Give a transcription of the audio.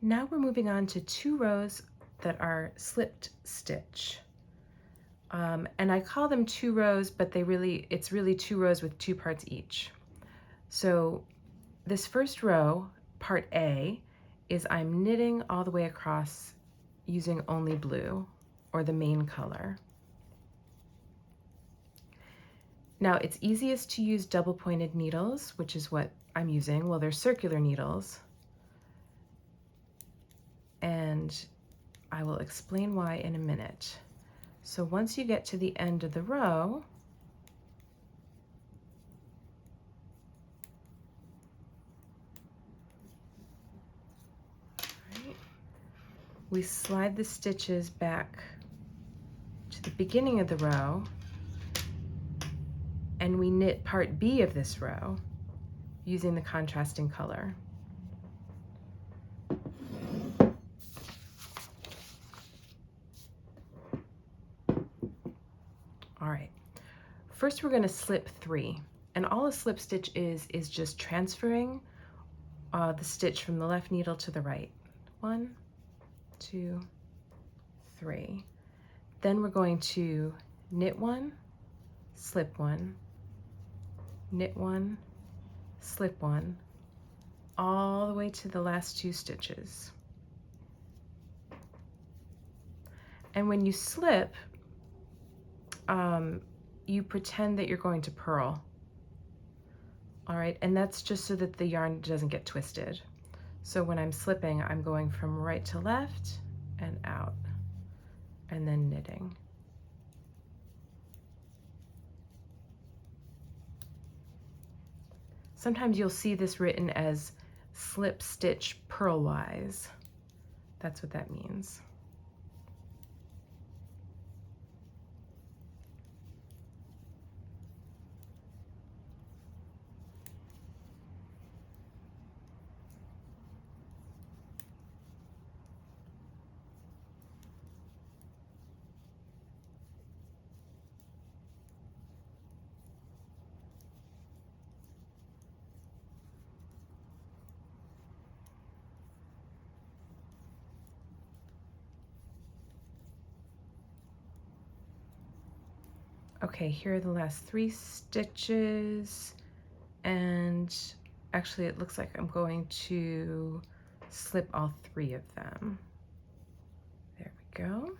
Now we're moving on to 2 rows that are slipped stitch. And I call them 2 rows, but it's really 2 rows with 2 parts each. So this first row, part A, is I'm knitting all the way across using only blue, or the main color. Now it's easiest to use double pointed needles, which is what I'm using. Well, they're circular needles. And I will explain why in a minute. So once you get to the end of the row, we slide the stitches back to the beginning of the row, and we knit part B of this row using the contrasting color. All right, first we're going to slip 3, and all a slip stitch is just transferring the stitch from the left needle to the right. 1, 2, 3. Then we're going to knit 1, slip 1, knit 1, slip 1, all the way to the last 2 stitches. And when you slip, you pretend that you're going to purl. All right, and that's just so that the yarn doesn't get twisted. So when I'm slipping, I'm going from right to left and out, and then knitting. Sometimes you'll see this written as slip stitch purlwise. That's what that means. Okay, here are the last 3 stitches, and actually it looks like I'm going to slip all 3 of them. There we go.